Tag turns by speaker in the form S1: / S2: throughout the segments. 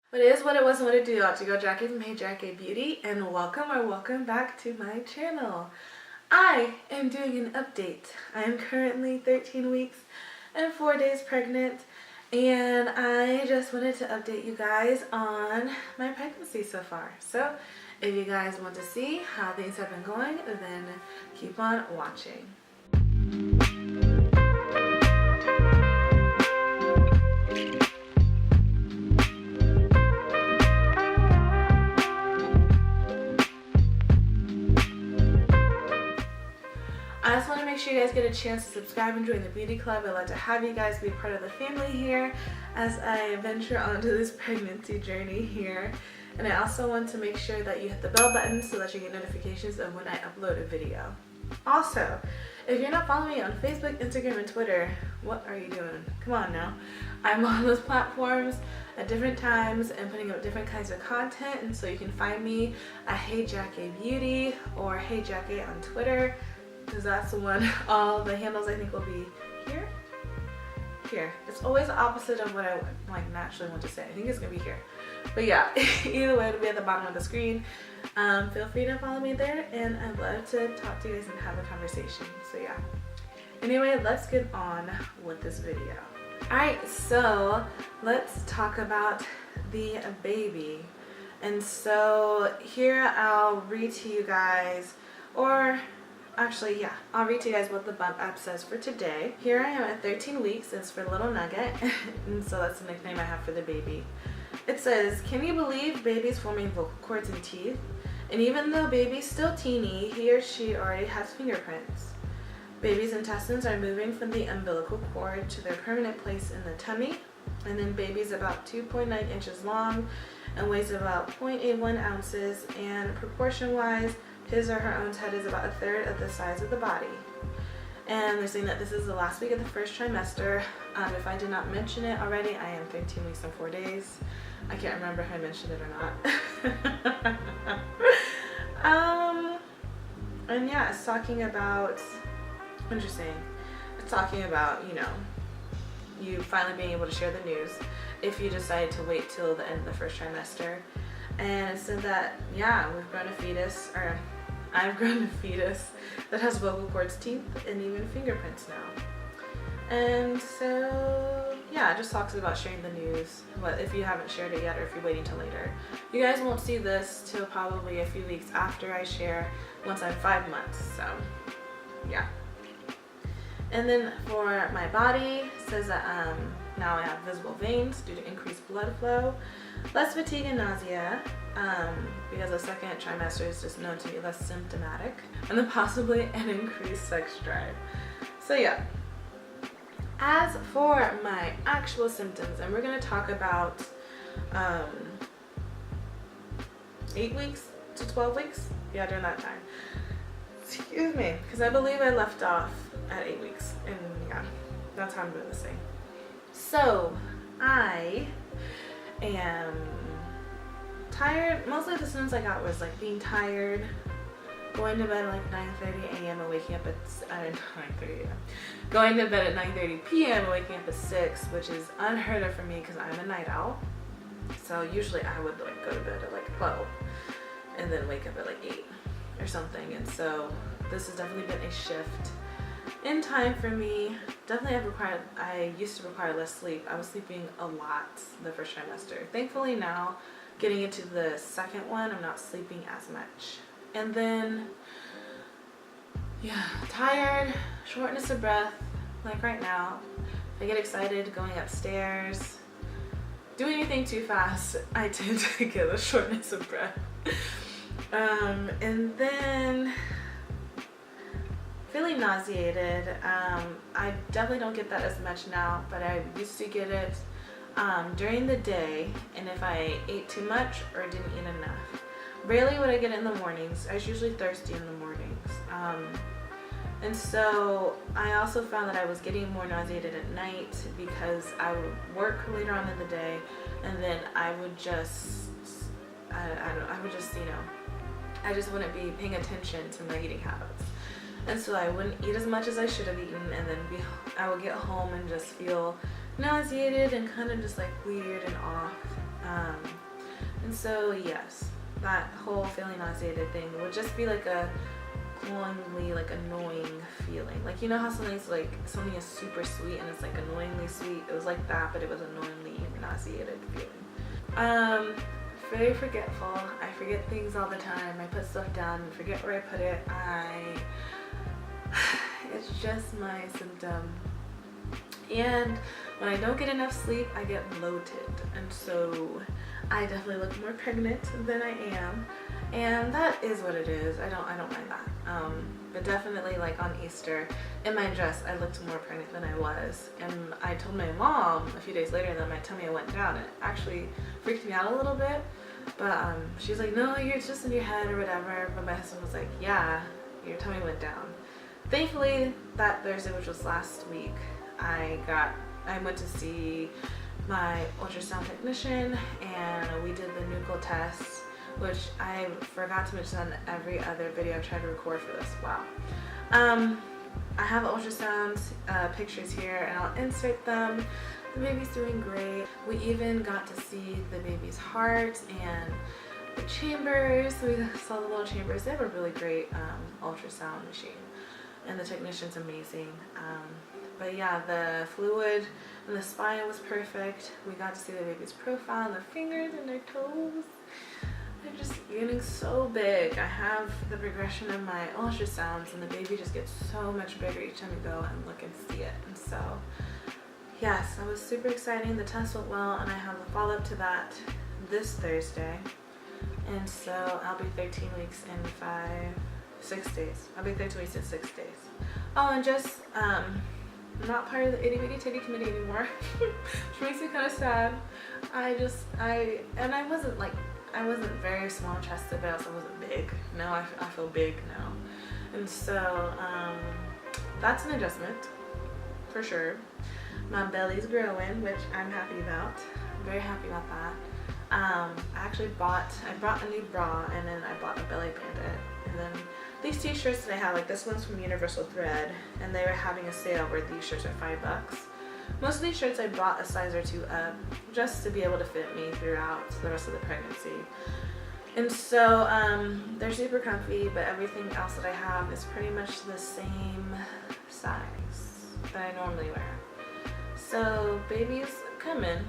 S1: What is, what it was, and what it do, y'all? It's your girl Jackie from Hey Jackie Beauty, and welcome back to my channel. I am doing an update. I am currently 13 weeks and 4 days pregnant, and I just wanted to update you guys on my pregnancy so far. So if you guys want to see how things have been going, then keep on watching. I just want to make sure you guys get a chance to subscribe and join the beauty club. I'd like to have you guys be part of the family here as I venture onto this pregnancy journey here. And I also want to make sure that you hit the bell button so that you get notifications of when I upload a video. Also, if you're not following me on Facebook, Instagram, and Twitter, what are you doing? Come on now. I'm on those platforms at different times and putting up different kinds of content, and so you can find me at Hey Jackie Beauty or Hey Jackie on Twitter, because that's the one. All the handles I think will be here. Here. It's always the opposite of what I naturally want to say. I think it's gonna be here. But yeah, either way, it'll be at the bottom of the screen. Feel free to follow me there, and I'd love to talk to you guys and have a conversation. So yeah. Anyway, let's get on with this video. Alright, so let's talk about the baby. And so here I'll read to you guys, or actually, yeah, I'll read to you guys what the bump app says for today. Here I am at 13 weeks. It's for Little Nugget, and so that's the nickname I have for the baby. It says, "Can you believe baby's forming vocal cords and teeth? And even though baby's still teeny, he or she already has fingerprints. Baby's intestines are moving from the umbilical cord to their permanent place in the tummy, and then baby's about 2.9 inches long and weighs about 0.81 ounces, and proportion-wise, his or her own head is about a third of the size of the body." And they're saying that this is the last week of the first trimester. If I did not mention it already, I am 13 weeks and 4 days. I can't remember if I mentioned it or not. And yeah, it's talking about, interesting, it's talking about, you know, you finally being able to share the news if you decide to wait till the end of the first trimester. And it said that, yeah, we've grown a fetus, or I've grown a fetus that has vocal cords, teeth, and even fingerprints now. And so, yeah, it just talks about sharing the news, but if you haven't shared it yet or if you're waiting till later. You guys won't see this till probably a few weeks after I share, once I'm 5 months, so yeah. And then for my body, it says that now I have visible veins due to increased blood flow, less fatigue and nausea, because the second trimester is just known to be less symptomatic, and then possibly an increased sex drive. So yeah. As for my actual symptoms, and we're going to talk about 8 weeks to 12 weeks, yeah, during that time. Excuse me, because I believe I left off at 8 weeks, and yeah, that's how I'm doing this thing. So I am tired. Mostly the symptoms I got was like being tired, going to bed at like 9:30 a.m. and waking up at 9:30 a.m. Going to bed at 9:30 p.m. and waking up at 6, which is unheard of for me because I'm a night owl. So usually I would like go to bed at like 12 and then wake up at like 8 or something. And so this has definitely been a shift in time for me. Definitely I used to require less sleep. I was sleeping a lot the first trimester. Thankfully now, getting into the second one, I'm not sleeping as much. And then, yeah, tired, shortness of breath, like right now. If I get excited going upstairs, do anything too fast, I tend to get a shortness of breath. And then feeling nauseated. I definitely don't get that as much now, but I used to get it during the day, and if I ate too much or didn't eat enough. Rarely would I get it in the mornings. I was usually thirsty in the mornings. And so I also found that I was getting more nauseated at night because I would work later on in the day, and then I would just, I would just, you know, I just wouldn't be paying attention to my eating habits. And so I wouldn't eat as much as I should have eaten, and then I would get home and just feel nauseated and kind of just like weird and off. And so yes, that whole feeling nauseated thing would just be like a cloyingly like annoying feeling. Like, you know how something's like, something is super sweet and it's like annoyingly sweet? It was like that, but it was annoyingly nauseated feeling. Very forgetful. I forget things all the time. I put stuff down and forget where I put it. It's just my symptom. And when I don't get enough sleep, I get bloated, and so I definitely look more pregnant than I am, and that is what it is. I don't mind that. But definitely, like on Easter in my dress, I looked more pregnant than I was, and I told my mom a few days later that my tummy went down. It actually freaked me out a little bit, but she's like, no, you're just in your head or whatever. But my husband was like, yeah, your tummy went down. Thankfully, that Thursday, which was last week, I went to see my ultrasound technician, and we did the nuchal test, which I forgot to mention on every other video I've tried to record for this. Wow. I have ultrasound pictures here, and I'll insert them. The baby's doing great. We even got to see the baby's heart and the chambers. We saw the little chambers. They have a really great ultrasound machine, and the technician's amazing. But yeah, the fluid and the spine was perfect. We got to see the baby's profile, and the fingers and their toes. They're just getting so big. I have the progression of my ultrasounds, and the baby just gets so much bigger each time we go and look and see it. And so, yes, that was super exciting. The test went well, and I have a follow-up to that this Thursday. And so I'll be 13 weeks in 6 days. I'll be 13 weeks in 6 days. Oh, and just, I'm not part of the itty bitty titty committee anymore, which makes me kind of sad. I wasn't very small chested, but I also wasn't big. Now I feel big now. And so, that's an adjustment, for sure. My belly's growing, which I'm happy about. I'm very happy about that. I brought a new bra, and then I bought a belly bandit. And then these t-shirts that I have, like this one's from Universal Thread, and they were having a sale where these shirts are $5. Most of these shirts I bought a size or 2 up, just to be able to fit me throughout the rest of the pregnancy. And so they're super comfy, but everything else that I have is pretty much the same size that I normally wear. So baby's coming,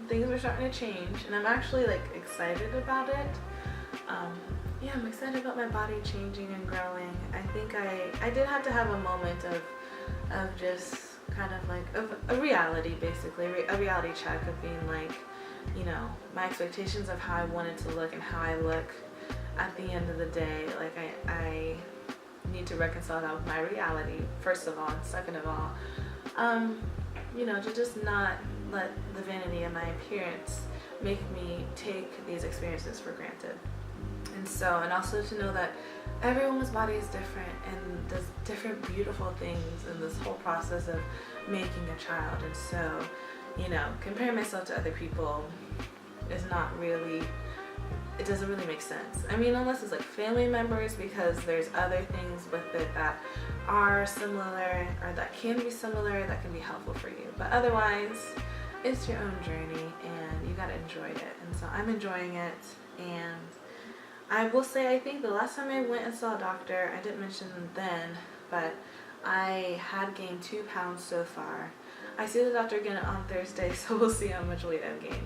S1: things are starting to change, and I'm actually like excited about it. Yeah, I'm excited about my body changing and growing. I think I did have to have a moment of just kind of like a reality, basically, a reality check of being like, you know, my expectations of how I wanted to look and how I look at the end of the day. Like I need to reconcile that with my reality, first of all, and second of all, you know, to just not let the vanity of my appearance make me take these experiences for granted. And so, and also to know that everyone's body is different and does different beautiful things in this whole process of making a child. And so, you know, comparing myself to other people is not really, it doesn't really make sense. I mean, unless it's like family members, because there's other things with it that are similar or that can be similar, that can be helpful for you. But otherwise, it's your own journey and you gotta enjoy it. And so I'm enjoying it. And I will say, I think the last time I went and saw a doctor, I didn't mention then, but I had gained 2 pounds so far. I see the doctor again on Thursday, so we'll see how much weight I've gained.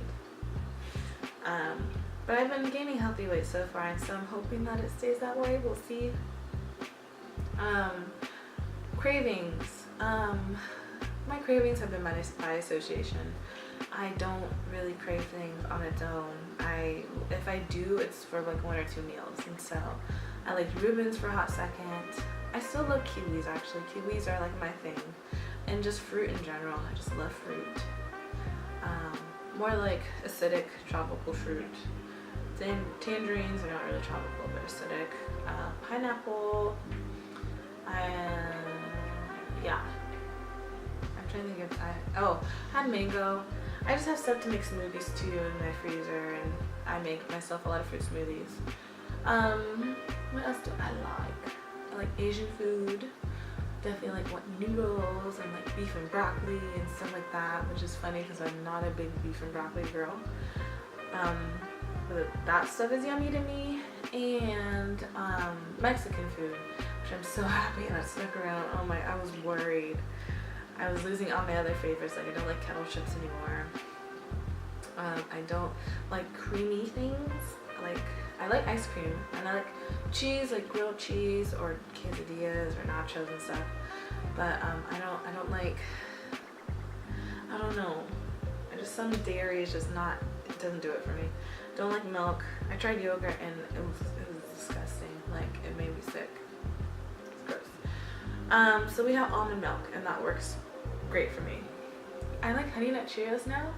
S1: But I've been gaining healthy weight so far, and so I'm hoping that it stays that way. We'll see. Cravings. My cravings have been by association. I don't really crave things on its own. If I do, it's for like 1 or 2 meals. And so I like Reubens for a hot second. I still love kiwis, actually. Kiwis are like my thing. And just fruit in general. I just love fruit. More like acidic tropical fruit. Tangerines are not really tropical, but acidic. Pineapple. Yeah. I'm trying to think of, I had mango. I just have stuff to make smoothies too in my freezer, and I make myself a lot of fruit smoothies. What else do I like? I like Asian food. Definitely like want noodles and like beef and broccoli and stuff like that, which is funny because I'm not a big beef and broccoli girl. that stuff is yummy to me, and Mexican food, which I'm so happy that stuck around. Oh my, I was worried. I was losing all my other favorites. Like I don't like kettle chips anymore. I don't like creamy things. I like ice cream, and I like cheese, like grilled cheese or quesadillas or nachos and stuff. But I don't like, I don't know. Some dairy is just not, it doesn't do it for me. Don't like milk. I tried yogurt and it was disgusting. Like it made me sick. It's gross. So we have almond milk and that works great for me. I like Honey Nut Cheerios now,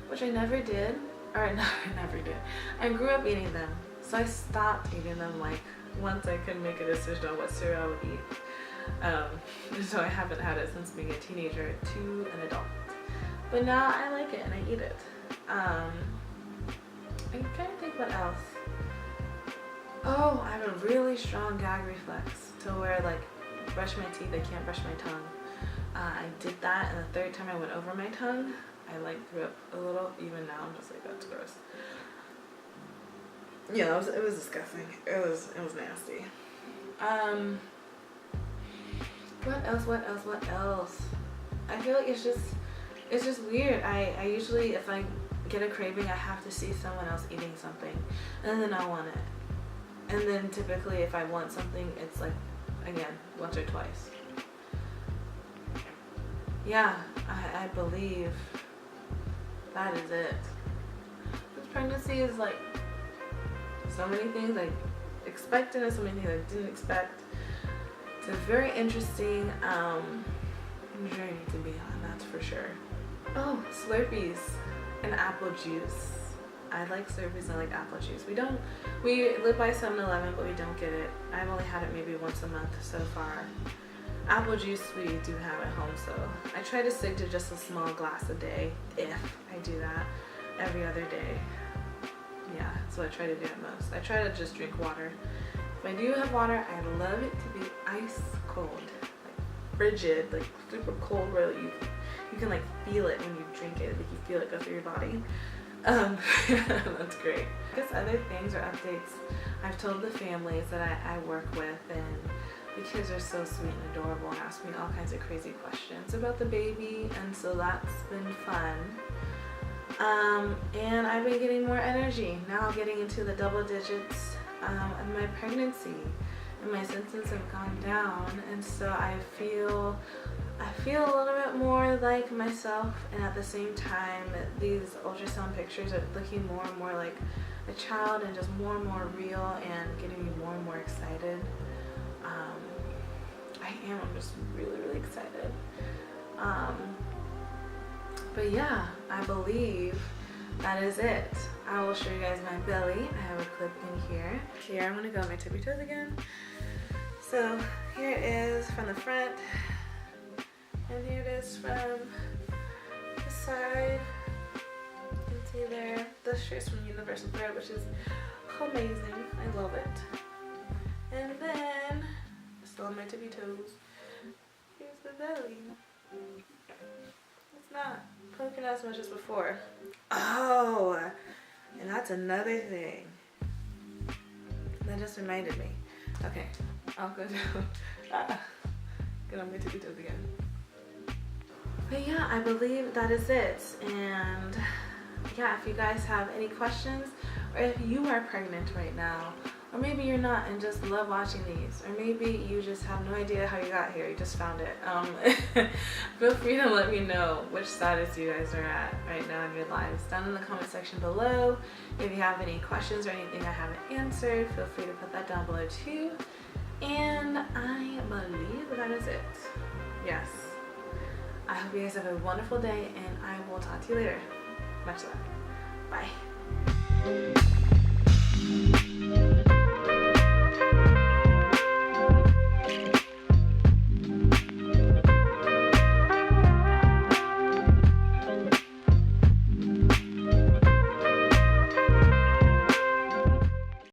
S1: which I never did. Or no, I never did. I grew up eating them. So I stopped eating them like once I could make a decision on what cereal I would eat. So I haven't had it since being a teenager to an adult. But now I like it and I eat it. I'm trying to think what else. Oh, I have a really strong gag reflex to where like brush my teeth, I can't brush my tongue. I did that, and the third time I went over my tongue, I like threw up a little. Even now I'm just like, that's gross. Yeah, it was disgusting. It was nasty. What else? I feel like it's just weird. I usually, if I get a craving, I have to see someone else eating something, and then I want it. And then typically if I want something, it's like, again, once or twice. Yeah, I believe that is it. This pregnancy is like so many things I expected and so many things I didn't expect. It's a very interesting journey to be on, that's for sure. Oh, Slurpees and apple juice. I like Slurpees and I like apple juice. We live by 7-Eleven, but we don't get it. I've only had it maybe once a month so far. Apple juice we do have at home, so I try to stick to just a small glass a day, if I do that, every other day. Yeah, so I try to do it most. I try to just drink water. If I do have water, I love it to be ice cold, like frigid, like super cold, where you can like feel it when you drink it, like you feel it go through your body. That's great. I guess other things or updates, I've told the families that I work with, and the kids are so sweet and adorable and ask me all kinds of crazy questions about the baby, and so that's been fun. And I've been getting more energy, now getting into the double digits of my pregnancy, and my symptoms have gone down, and so I feel a little bit more like myself, and at the same time these ultrasound pictures are looking more and more like a child and just more and more real and getting me more and more excited. I'm just really excited. But yeah, I believe that is it. I will show you guys my belly. I have a clip in here. Here, I'm gonna go on my tippy toes again. So here it is from the front, and here it is from the side. You can see there, the shirt's from Universal Thread, which is amazing. I love it. And then, still on my tippy toes, here's the belly. It's not poking out as much as before. Oh, and that's another thing. That just reminded me. Okay, I'll go down. Get on my tippy toes again. But yeah, I believe that is it. And yeah, if you guys have any questions, or if you are pregnant right now, or maybe you're not and just love watching these, or maybe you just have no idea how you got here, you just found it, feel free to let me know which status you guys are at right now in your lives down in the comment section below. If you have any questions or anything I haven't answered, feel free to put that down below too. And I believe that is it. Yes, I hope you guys have a wonderful day, and I will talk to you later. Much love. Bye.